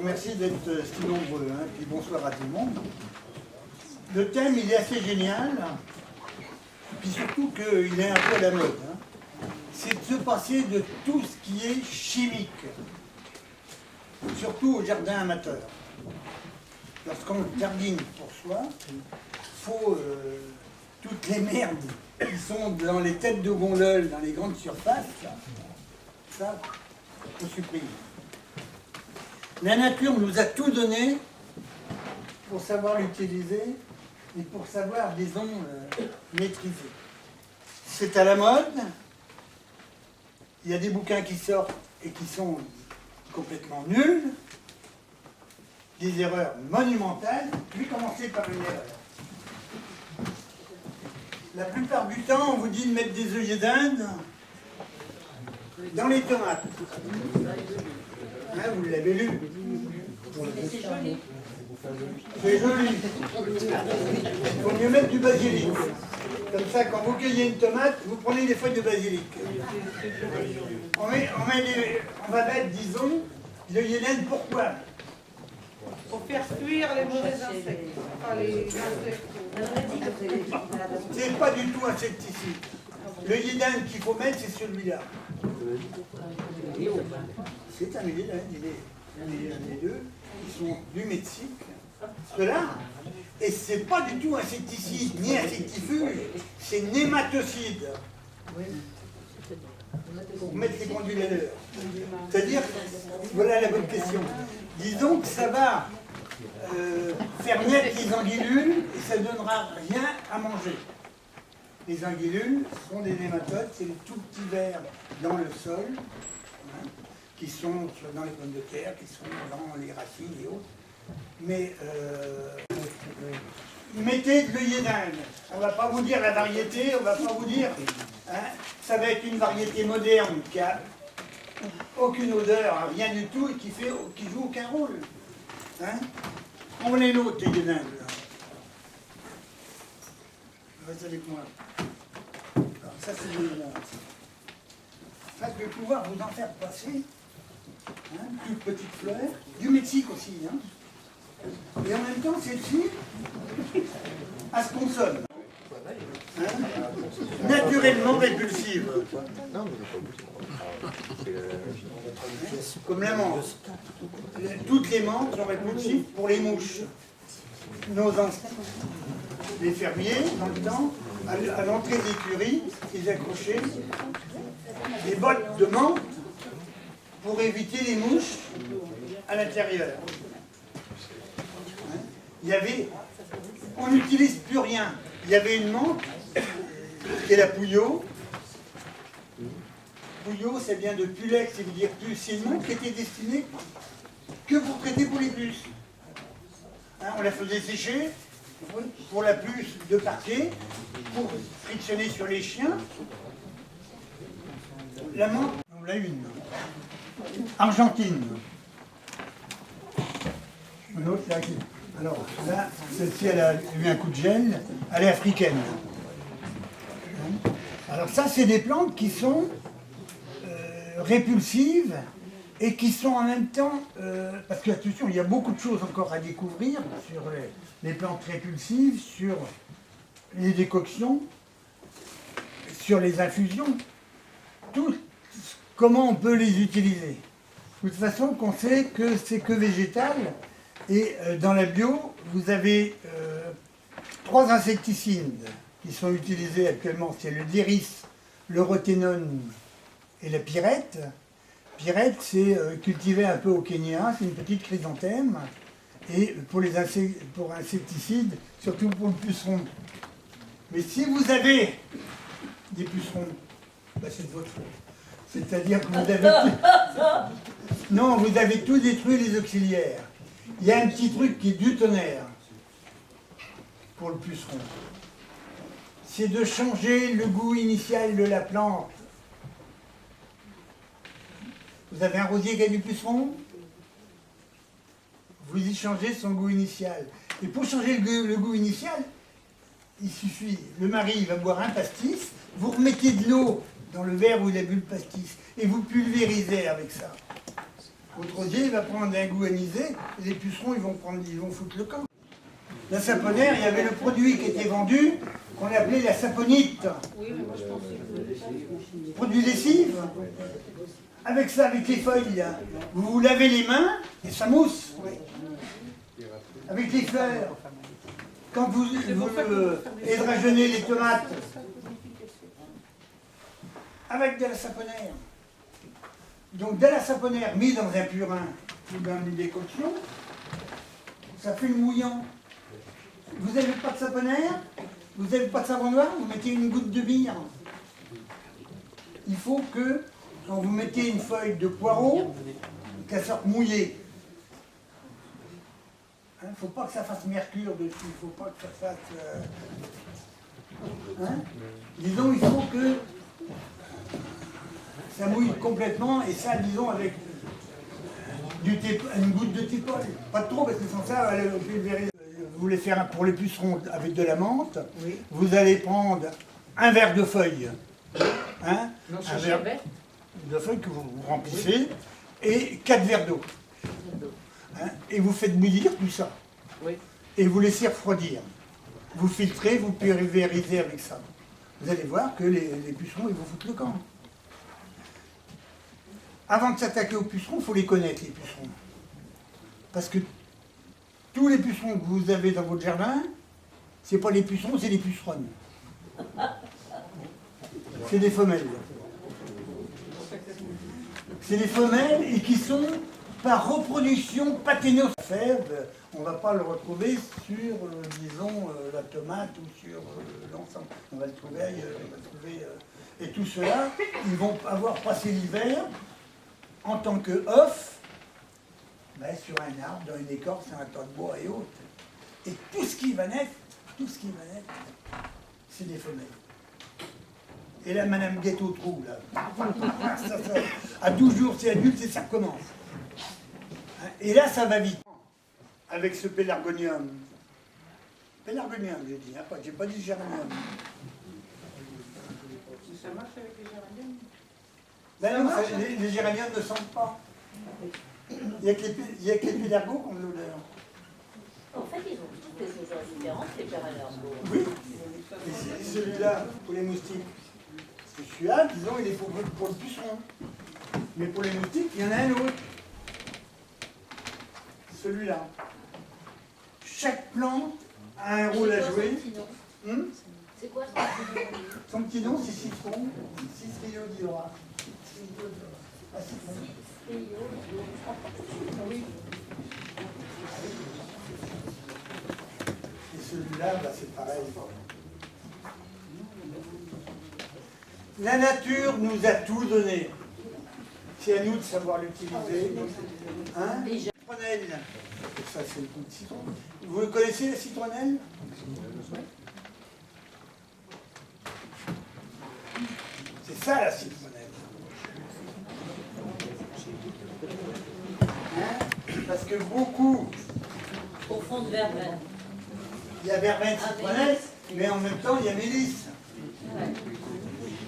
remercie d'être si nombreux, hein, puis bonsoir à tout le monde. Le thème, il est assez génial, puis surtout qu'il est un peu à la mode. Hein. C'est de se passer de tout ce qui est chimique, surtout au jardin amateur. Lorsqu'on jardine pour soi, il faut toutes les merdes qui sont dans les têtes de gondole, dans les grandes surfaces, ça, il faut supprimer. La nature nous a tout donné pour savoir l'utiliser et pour savoir, disons, maîtriser. C'est à la mode. Il y a des bouquins qui sortent et qui sont complètement nuls. Des erreurs monumentales. Je vais commencer par une erreur. La plupart du temps, on vous dit de mettre des œillets d'Inde dans les tomates. Hein, vous l'avez lu. C'est joli. C'est joli. Il faut mieux mettre du basilic. Comme ça, quand vous cueillez une tomate, vous prenez des feuilles de basilic. On va mettre, disons, de l'œillet d'Inde. Pourquoi? Pour faire fuir les mauvais insectes. Enfin, les insectes. C'est pas du tout insecticide. L'œillet d'Inde qu'il faut mettre, c'est celui-là. C'est un œillet d'Inde, il est un des deux. Ils sont du Mexique. Ceux-là, et c'est pas du tout insecticide ni insectifuge, c'est nématocide. Pour mettre les pendules à l'heure. C'est-à-dire, voilà la bonne question. Disons que ça va faire naître les anguillules et ça ne donnera rien à manger. Les anguillules sont des nématodes, c'est les tout petits vers dans le sol, hein, qui sont dans les pommes de terre, qui sont dans les racines et autres. Mais mettez de l'œillet d'Inde. On ne va pas vous dire la variété, on ne va pas vous dire. Hein, ça va être une variété moderne qui n'a aucune odeur, rien du tout, et qui joue aucun rôle. Hein. Prenez l'autre œillet d'Inde. Restez avec moi. Alors, ça, c'est l'œillet d'Inde. Ça, je vais pouvoir vous en faire passer. Hein, toute petite fleur. Du Mexique aussi. Hein. Et en même temps, celle-ci, elle se consomme. Hein? Naturellement répulsive. Comme la menthe. Toutes les menthes sont répulsives pour les mouches. Les fermiers, dans le temps, à l'entrée des écuries, ils accrochaient des bottes de menthe pour éviter les mouches à l'intérieur. On n'utilise plus rien. Il y avait une menthe, qui est la pouilleau. Pouilleau, ça vient de pulex, ça veut dire puce. C'est une menthe qui était destinée que pour traiter pour les puces. Hein, on la faisait sécher pour la puce de parquet, pour frictionner sur les chiens. La menthe, on l'a une. Argentine. Une autre là qui... Alors là, celle-ci, elle a eu un coup de gel, elle est africaine. Alors ça, c'est des plantes qui sont répulsives et qui sont en même temps... parce que, attention, il y a beaucoup de choses encore à découvrir sur les plantes répulsives, sur les décoctions, sur les infusions, comment on peut les utiliser. De toute façon, qu'on sait que c'est que végétal. Et dans la bio, vous avez 3 insecticides qui sont utilisés actuellement. C'est le diris, le rothénone et la pyrète. Pyrète, c'est cultivé un peu au Kenya, c'est une petite chrysanthème. Et pour insecticides, surtout pour le puceron. Mais si vous avez des pucerons, bah c'est de votre faute. C'est-à-dire que vous avez... Non, vous avez tout détruit les auxiliaires. Il y a un petit truc qui est du tonnerre pour le puceron. C'est de changer le goût initial de la plante. Vous avez un rosier qui a du puceron, vous y changez son goût initial. Et pour changer le goût initial, il suffit, le mari va boire un pastis, vous remettez de l'eau dans le verre où il a bu le pastis, et vous pulvérisez avec ça. Votre rosier il va prendre un goût anisé, et les pucerons ils vont foutre le camp. La saponnière, il y avait le produit qui était vendu, qu'on appelait la saponite. Oui, mais moi je pensais que... Produit lessive. Avec ça, avec les feuilles, là, vous vous lavez les mains et ça mousse. Avec les fleurs. Quand vous hydragénez les tomates, avec de la saponnière. Donc de la saponnière mise dans un purin ou dans une décoction, ça fait le mouillant. Vous n'avez pas de saponnière, vous n'avez pas de savon noir, vous mettez une goutte de bière. Il faut que, quand vous mettez une feuille de poireau, qu'elle sorte mouillée. Il ne faut pas que ça fasse mercure dessus, il ne faut pas que ça fasse... Disons, il faut que ça mouille complètement, et ça, disons, avec une goutte de thé-poil. Pas trop, parce que sans ça, vous voulez faire pour les pucerons avec de la menthe, oui. Vous allez prendre un verre de feuilles. Un verre de feuilles que vous remplissez, et 4 verres d'eau. Et vous faites bouillir tout ça. Oui. Et vous laissez refroidir. Vous filtrez, vous pulvérisez avec ça. Vous allez voir que les pucerons, ils vont foutre le camp. Avant de s'attaquer aux pucerons, il faut les connaître, les pucerons. Parce que tous les pucerons que vous avez dans votre jardin, c'est pas les pucerons, c'est les puceronnes. C'est des femelles. C'est des femelles et qui sont par reproduction paténose. On ne va pas le retrouver sur, disons, la tomate ou sur l'ensemble. On va le trouver ailleurs. Et tout cela, ils vont avoir passé l'hiver en tant que œufs sur un arbre, dans une écorce, un tas de bois et autres. Et tout ce qui va naître, c'est des femelles. Et là, Madame Guette au trou, là. À 12 jours, c'est adulte et ça recommence. Et là, ça va vite. Avec ce pélargonium. Pélargonium, j'ai dit, j'ai pas dit géranium. Ça marche avec les géraniums? Ben non, les géraniums ne sentent pas. Il n'y a que les pélargos qui ont de l'odeur. En fait, ils ont toutes des odeurs différentes, les pélargos. Oui. Et celui-là, pour les moustiques, c'est celui-là, disons, il est pour le puceron. Mais pour les moustiques, il y en a un autre. Celui-là. Chaque plante a un rôle à jouer. C'est quoi son petit nom? Son petit nom, c'est citron. Citriodioa. Oui. Et celui-là, c'est pareil. La nature nous a tout donné. C'est à nous de savoir l'utiliser. Citronnelle. Ça, c'est le coup de citron. Vous connaissez la citronnelle? C'est ça la citronnelle. Parce que beaucoup... Au fond de verveine. Il y a verveine citronnelle, mais en même temps, il y a mélisse. Ouais.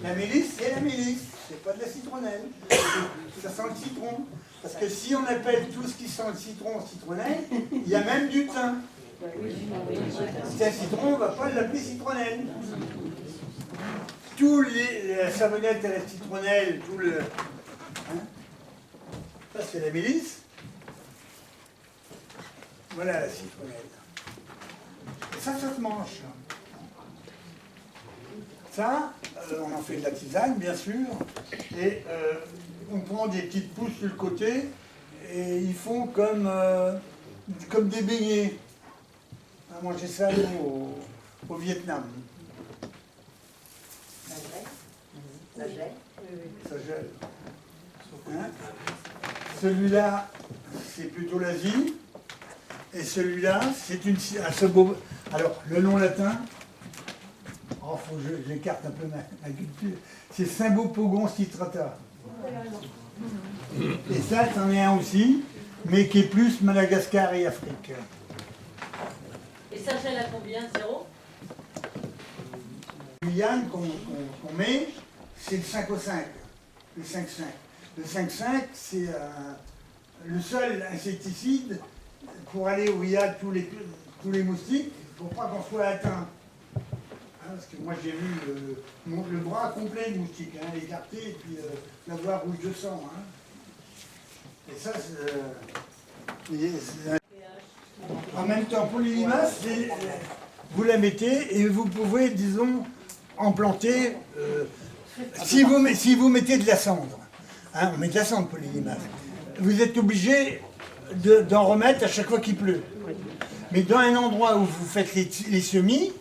La mélisse, c'est la mélisse. C'est pas de la citronnelle. Ça sent le citron. Parce que si on appelle tout ce qui sent le citron citronnelle, il y a même du thym. Si c'est un citron, on ne va pas l'appeler citronnelle. Tous la savonnette à la citronnelle, tout le... Ça, c'est la mélisse. Voilà la citronnelle. Et ça se mange. Ça, on en fait de la tisane, bien sûr. Et on prend des petites pousses sur le côté et ils font comme des beignets. On a mangé ça au Vietnam. Ça gèle. Ça gèle. Celui-là, c'est plutôt l'Asie. Et celui-là, c'est un sabot. Alors, le nom latin, faut que j'écarte un peu ma culture, c'est Cymbopogon citrata. Et ça, c'en est un aussi, mais qui est plus Madagascar et Afrique. Et ça gèle à combien? 0? Le Guyane qu'on met, c'est le 5 au 5. Le 5-5. Le 5-5, c'est le seul insecticide pour aller où il y a tous les moustiques, pour pas qu'on soit atteint. Hein, parce que moi j'ai vu le bras complet de moustiques, hein, écarté, et puis la voie rouge de sang. Hein. Et ça, en même temps, pour les limaces, vous la mettez et vous pouvez, disons, en planter. Si vous mettez de la cendre, hein, on met de la cendre pour les limaces, vous êtes obligé d'en remettre à chaque fois qu'il pleut. Mais dans un endroit où vous faites les semis,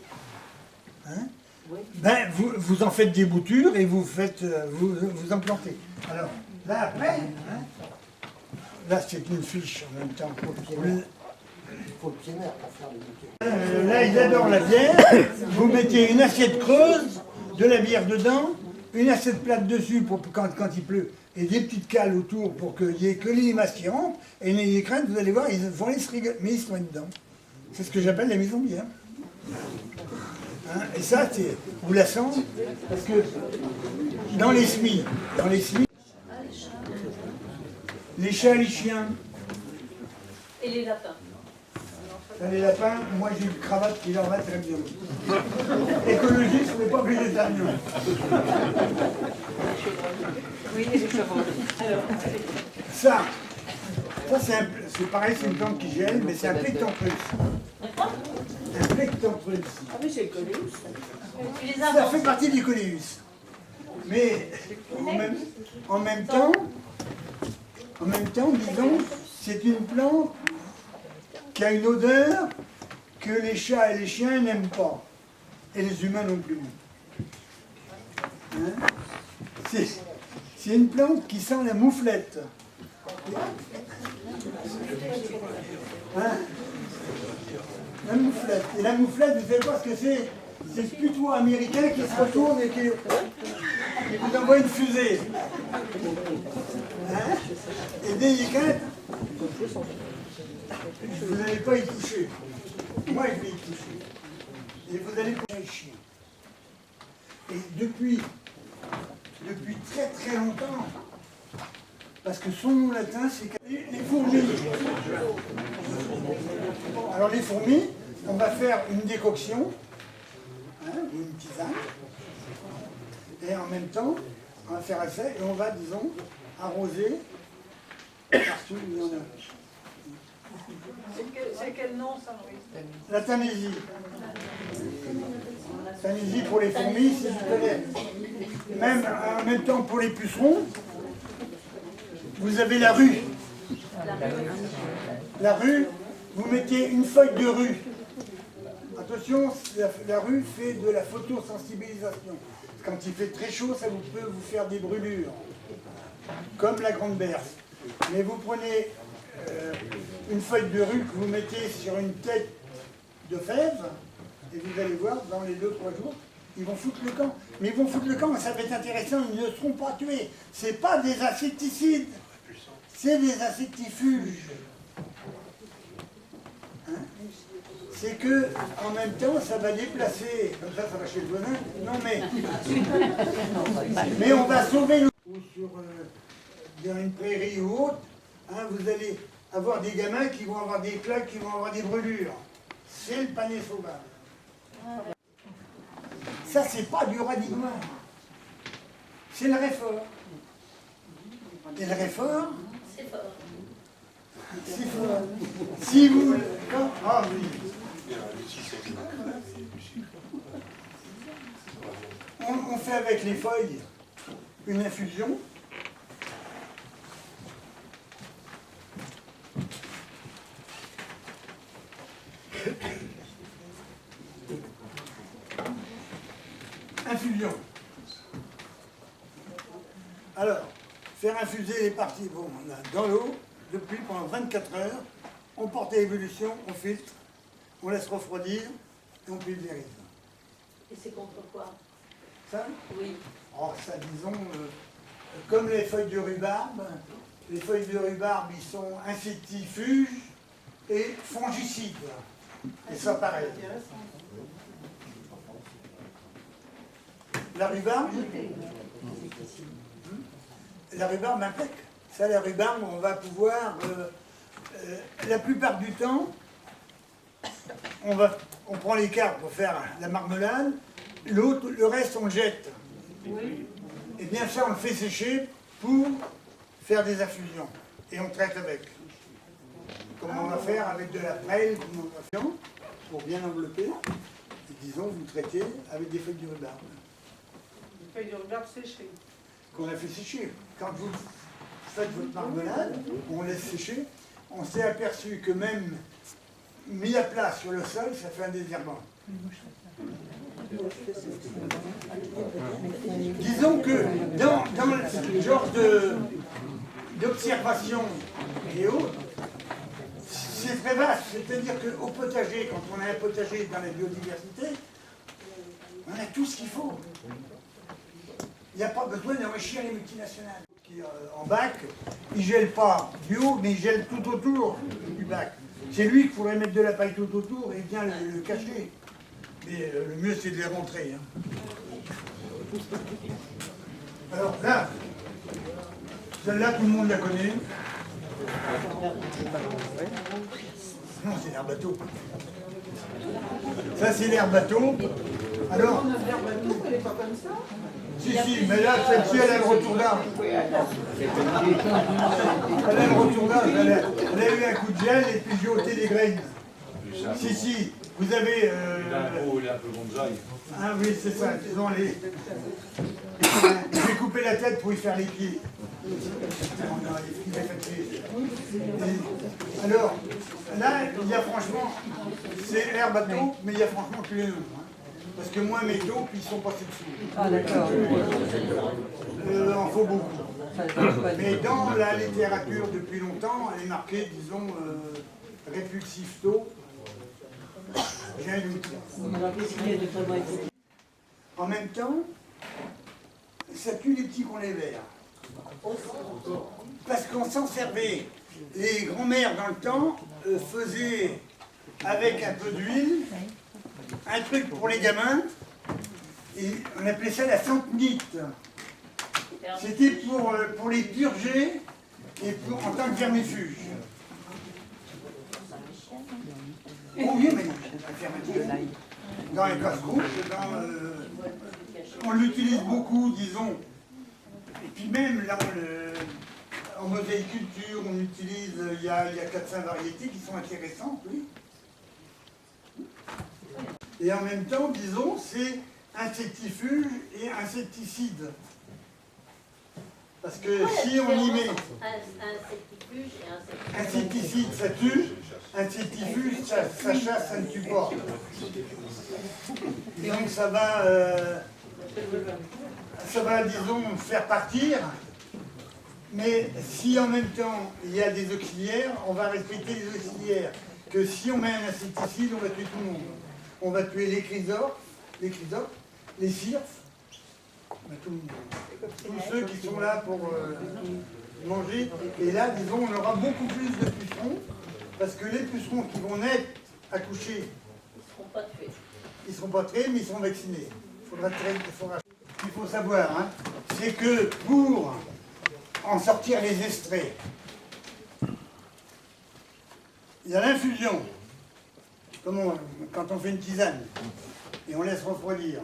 hein, ben vous en faites des boutures et vous en plantez. Alors là après, hein, là c'est une fiche en même temps. Il faut le pied-mer pour faire les boutures. Là ils adorent la bière. Vous mettez une assiette creuse, de la bière dedans, une assiette plate dessus pour quand il pleut, et des petites cales autour pour qu'il n'y ait que les limaces qui rentrent, et n'ayez crainte, vous allez voir, ils vont les se rigoler, mais ils se mettent dedans. C'est ce que j'appelle la maison bière. Hein, et ça, vous la sentez, parce que dans les semis, les chats, les chiens, Et les lapins. les lapins, moi j'ai une cravate qui leur va très bien. Écologiste, mais pas végétarien. Oui, et les chevaux. Ça c'est pareil, c'est une plante qui gèle, mais c'est un plectantrus. Un plectantrus. Ah mais c'est connu. Tu les Ça inventes. fait partie du coléus. Mais en même temps, disons, c'est une plante qui a une odeur que les chats et les chiens n'aiment pas. Et les humains non plus. Hein? C'est une plante qui sent la mouflette. Hein? La mouflette. Et la mouflette, vous savez pas ce que c'est? C'est ce putois américain qui se retourne et qui vous envoie une fusée. Hein? Et dès qu'il craint, vous n'allez pas y toucher. Moi, je vais y toucher. Et vous allez prendre les chiens. Et depuis très très longtemps, parce que son nom latin, c'est les fourmis. Alors les fourmis, on va faire une décoction, hein, ou une tisane, et en même temps, on va faire un essai, et on va, disons, arroser partout où il y en a. C'est quel nom ça, Louis? La Tanésie. Tanésie pour les fourmis, si vous connaissez. Même en même temps pour les pucerons, vous avez la rue. La rue, vous mettez une feuille de rue. Attention, la rue fait de la photosensibilisation. Quand il fait très chaud, ça peut vous faire des brûlures, comme la grande berce. Mais vous prenez une feuille de rue que vous mettez sur une tête de fève, et vous allez voir, dans les 2-3 jours, ils vont foutre le camp. Mais ils vont foutre le camp, et ça va être intéressant, ils ne seront pas tués. Ce n'est pas des insecticides, c'est des insectifuges. Hein? C'est que, en même temps, ça va déplacer, comme ça va chez le voisin, non mais on va sauver le... Ou sur dans une prairie ou autre, hein, vous allez avoir des gamins qui vont avoir des plaques, qui vont avoir des brûlures. C'est le panier sauvage. Ça, c'est pas du radicule. C'est le réfort. Et le réfort, C'est fort. c'est fort. Si vous... Ah oui. On fait avec les feuilles une infusion. Infusion. Alors, faire infuser les parties, bon, on a dans l'eau, depuis pendant 24 heures, on porte à ébullition, on filtre, on laisse refroidir et on pulvérise. Et c'est contre quoi? Ça? Oui. Oh, ça, disons, comme les feuilles de rhubarbe, les feuilles de rhubarbe, ils sont insectifuges et fongicides. Et ça, pareil. La rhubarbe implique. Ça, la rhubarbe, on va pouvoir, la plupart du temps, on prend l'écart pour faire la marmelade, le reste on le jette. Et bien ça, on le fait sécher pour faire des infusions. Et on traite avec. Comme on va faire avec de la prêle, comme on va faire, pour bien envelopper. Et disons, vous traitez avec des feuilles de rhubarbe. Des feuilles de rhubarbe séchées. Qu'on a fait sécher. Quand vous faites votre marmelade, on laisse sécher. On s'est aperçu que même mis à plat sur le sol, ça fait un désherbant. Disons que dans ce genre d'observation et autres, c'est très vaste. C'est-à-dire qu'au potager, quand on a un potager dans la biodiversité, on a tout ce qu'il faut. Il n'y a pas besoin d'enrichir les multinationales. En bac, il ne gèle pas bio, mais il gèle tout autour du bac. C'est lui qu'il faudrait mettre de la paille tout autour et bien le cacher. Mais le mieux, c'est de les rentrer. Alors là, celle-là, tout le monde la connaît. Non, c'est l'air bateau. Ça, c'est l'air bateau. Alors, L'herbe bateau, elle n'est pas comme ça. si, mais là, celle-ci, elle a le retour d'âge. Elle a le retour d'âge. Elle a eu un coup de gel et puis j'ai ôté les graines. Si, vous avez... Il est un peu bonsaï. Ah oui, c'est ça. Disons, j'ai coupé la tête pour y faire les pieds. Il est fatigué. Alors, là, il y a franchement... C'est l'air bateau, mais il y a franchement que les deux. Parce que moi, mes taupes, ils sont passés dessous. Ah d'accord. Il en faut beaucoup. Mais dans la littérature, depuis longtemps, elle est marquée, disons, répulsif taux. J'ai un outil. En même temps, ça tue les petits qu'on les verts. Parce qu'on s'en servait. Les grands-mères, dans le temps, faisaient avec un peu d'huile un truc pour les gamins, et on appelait ça la centnite. C'était pour les purger et en tant que vermifuge. Oh oui, mais dans les casse-croûtes, on l'utilise beaucoup, disons. Et puis même là, en mosaïculture, on utilise, il y a 4-5 variétés qui sont intéressantes, oui. Et en même temps, disons, c'est insectifuge et insecticide. Parce que si on y met... Insectifuge et insecticide, ça tue. Insectifuge, ça chasse, ça ne tue pas. Et donc ça va, disons, faire partir. Mais si en même temps, il y a des auxiliaires, on va respecter les auxiliaires. Que si on met un insecticide, on va tuer tout le monde. On va tuer les chrysopes, les cirphes, tous ceux qui sont là pour manger. Et là, disons, on aura beaucoup plus de pucerons, parce que les pucerons qui vont naître accouchés, ils ne seront pas tués, mais ils seront vaccinés. Il faut savoir, hein, c'est que pour en sortir les extraits, il y a l'infusion. Quand on fait une tisane et on laisse refroidir.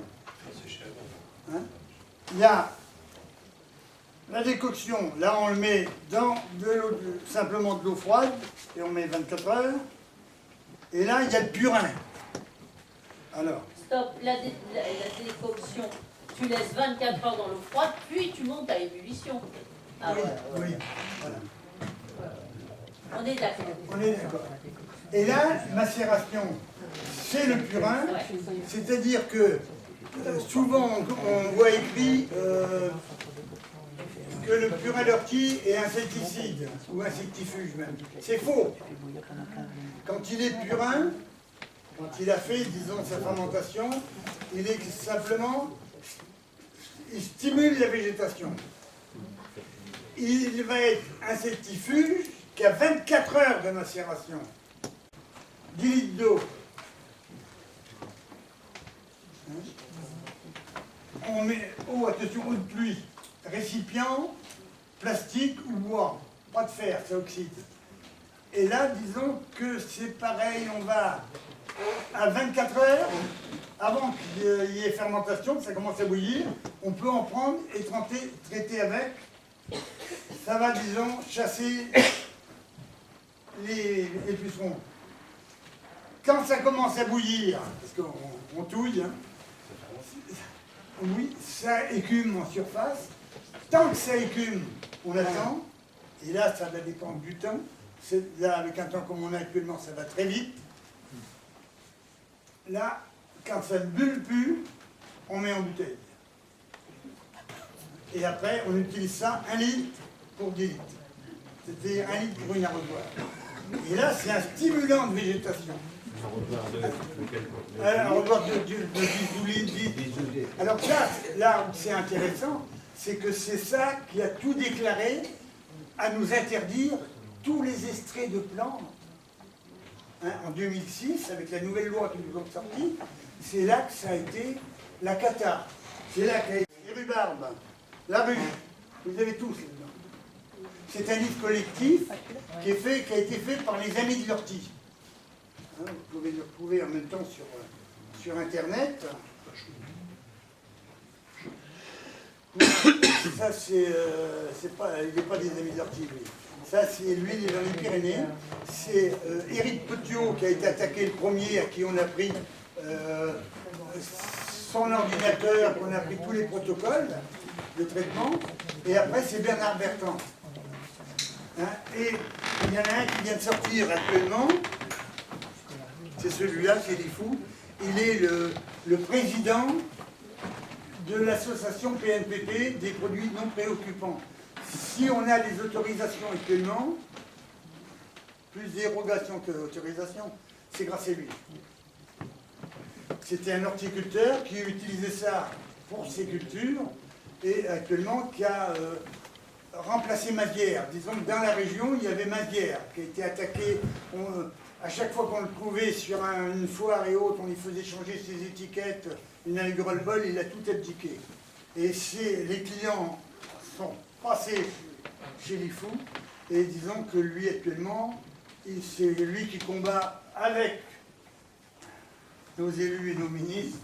Hein, il y a la décoction. Là, on le met dans simplement de l'eau froide et on met 24 heures. Et là, il y a le purin. Alors. Stop, la décoction, tu laisses 24 heures dans l'eau froide, puis tu montes à ébullition. Ah oui, ouais. Oui, voilà. On est d'accord. On est d'accord. Et là, macération, c'est le purin, c'est-à-dire que souvent on voit écrit que le purin d'ortie est insecticide, ou insectifuge même. C'est faux. Quand il est purin, quand il a fait, disons, sa fermentation, il est simplement, il stimule la végétation. Il va être insectifuge qu'à 24 heures de macération. 10 litres d'eau. On met, attention, eau de pluie. Récipient, plastique ou bois, pas de fer, ça oxyde. Et là, disons que c'est pareil, on va à 24 heures, avant qu'il y ait fermentation, que ça commence à bouillir, on peut en prendre et traiter avec. Ça va, disons, chasser les pucerons. Quand ça commence à bouillir, parce qu'on touille, hein, oui, ça écume en surface. Tant que ça écume, on attend. Et là, ça va dépendre du temps. Là, avec un temps comme on a actuellement, ça va très vite. Là, quand ça ne bulle plus, on met en bouteille. Et après, on utilise ça 1 litre pour 10 litres. C'était 1 litre pour une arrosoir. Et là, c'est un stimulant de végétation. Un arrosoir de 10 litres. Alors là où c'est intéressant, c'est que c'est ça qui a tout déclaré à nous interdire tous les extraits de plantes. Hein, en 2006, avec la nouvelle loi qui nous ont sorti, c'est là que ça a été la cata. C'est là qu'a été les rhubarbes, la ruche. Vous avez tous là-dedans. C'est un livre collectif qui a été fait par les Amis de l'Ortie. Hein, vous pouvez le retrouver en même temps sur Internet. Ça, il n'est pas des Amis de l'Ortie, lui. Ça, c'est lui, il est dans les Pyrénées. C'est Éric Petiot qui a été attaqué le premier, à qui on a pris son ordinateur, qu'on a pris tous les protocoles de traitement. Et après, c'est Bernard Bertrand. Hein, et il y en a un qui vient de sortir actuellement. C'est celui-là, c'est Lifou. Il est le président de l'association PNPP des produits non préoccupants. Si on a les autorisations actuellement, plus dérogations que autorisations, c'est grâce à lui. C'était un horticulteur qui utilisait ça pour ses cultures et actuellement qui a remplacé Mazière. Disons que dans la région, il y avait Mazière qui a été attaqué. À chaque fois qu'on le trouvait sur une foire et autres, on lui faisait changer ses étiquettes. Il a eu ras-le-bol, il a tout abdiqué. Et les clients sont passés chez Lifou, et disons que lui actuellement, c'est lui qui combat avec nos élus et nos ministres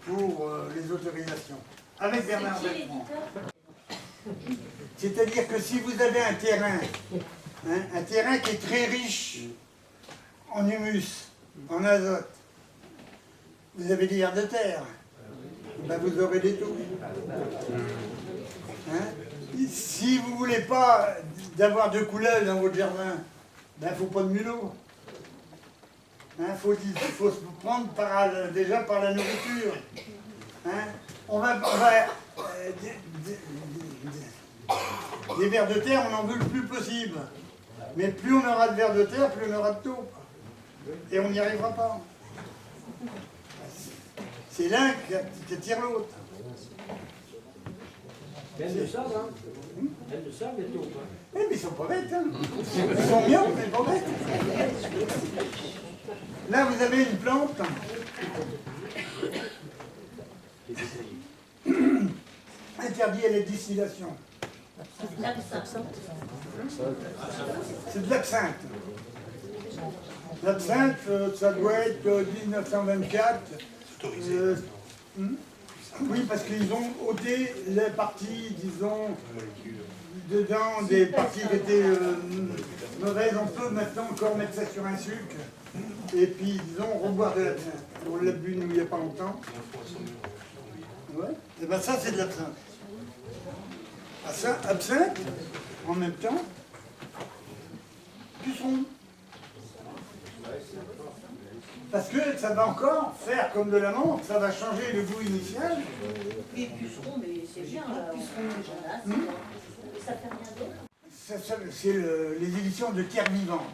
pour les autorisations. Avec Bernard Bertrand. C'est-à-dire que si vous avez un terrain qui est très riche en humus, en azote, vous avez des vers de terre, ben vous aurez des touffes. Hein? Si vous ne voulez pas d'avoir de couleuvres dans votre jardin, ben il ne faut pas de mulot. Il faut se prendre déjà par la nourriture. Hein? Des vers de terre, on en veut le plus possible. Mais plus on aura de vers de terre, plus on aura de taupes. Et on n'y arrivera pas. C'est l'un qui tire l'autre. Elles le savent, hein? Elles le savent, les taupes. Mais ils sont pas bêtes, hein. Ils sont miens, mais pas bêtes. Là, vous avez une plante. Interdit à la distillation. C'est de l'absinthe. L'absinthe, ça doit être 1924. Oui, parce qu'ils ont ôté les parties, disons, dedans, des parties qui étaient mauvaises. On peut maintenant encore mettre ça sur un sucre. Et puis, disons, reboire de l'absinthe. On l'a bu, nous, il n'y a pas longtemps. Ouais. Et bien ça, c'est de l'absinthe. Ah, ça, absinthe, en même temps, puceron. Parce que ça va encore faire comme de la menthe, ça va changer le goût initial. Mais puceron, mais c'est bien, puceron déjà là, ça fait rien d'autre. C'est les éditions de Terre Vivante.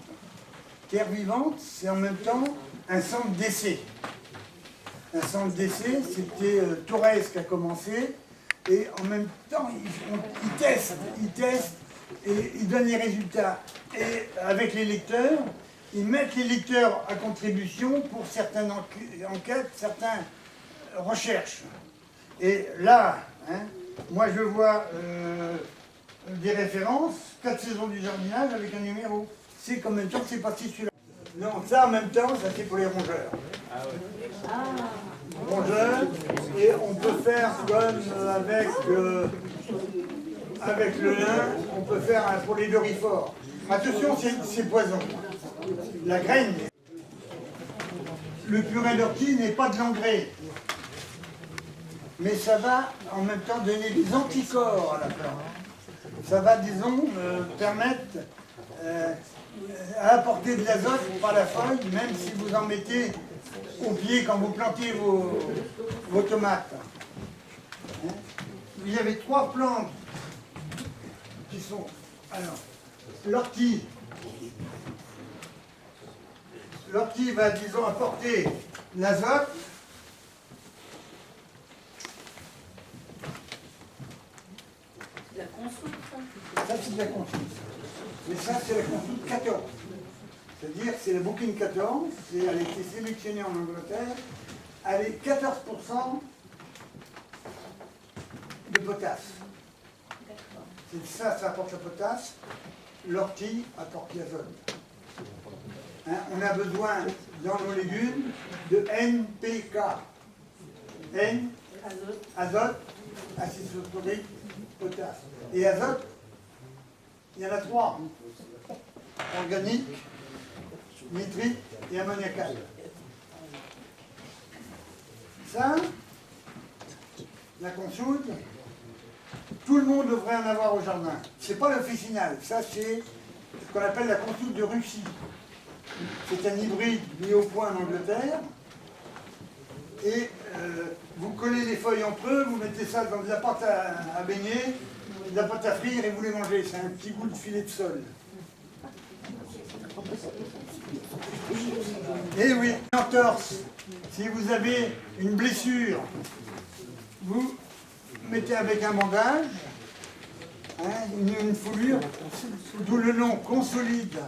Terre Vivante, c'est en même temps un centre d'essai. Un centre d'essai, c'était Torres qui a commencé, et en même temps, ils testent, et ils donnent les résultats. Et avec les lecteurs, ils mettent les lecteurs à contribution pour certaines enquêtes, certaines recherches. Et là, hein, moi je vois des références, 4 saisons du jardinage avec un numéro. C'est qu'en même temps, c'est parti celui-là. Non, ça en même temps, ça c'est pour les rongeurs. Rongeurs, et on peut faire comme avec le lin, on peut faire pour les dorifores. Attention, c'est poison. La graine. Le purée d'ortie n'est pas de l'engrais. Mais ça va en même temps donner des anticorps à la plante. Ça va, disons, permettre à apporter de l'azote par la feuille, même si vous en mettez au pied quand vous plantez vos tomates. Hein? Il y avait 3 plantes qui sont... Alors, l'ortie. L'ortie va, disons, apporter l'azote. La consoute, Ça, c'est de la consoute. Mais ça, c'est la consoute 14. C'est-à-dire, c'est la bouquine 14. Elle a été sélectionnée en Angleterre. Elle est 14% de potasse. C'est ça, ça apporte le potasse. L'ortie apporte l'azote. Hein, on a besoin, dans nos légumes, de NPK. N, azote, acide phosphorique, potasse. Et azote, il y en a 3. Organique, nitrite et ammoniacal. Ça, la consoude, tout le monde devrait en avoir au jardin. C'est pas l'officinal, ça c'est ce qu'on appelle la consoude de Russie. C'est un hybride mis au point en Angleterre. Et vous collez les feuilles entre eux, vous mettez ça dans de la pâte à baigner, de la pâte à frire et vous les mangez. C'est un petit goût de filet de sol. Et oui, entorse. Si vous avez une blessure, vous mettez avec un bandage, hein, une foulure, d'où le nom consoude.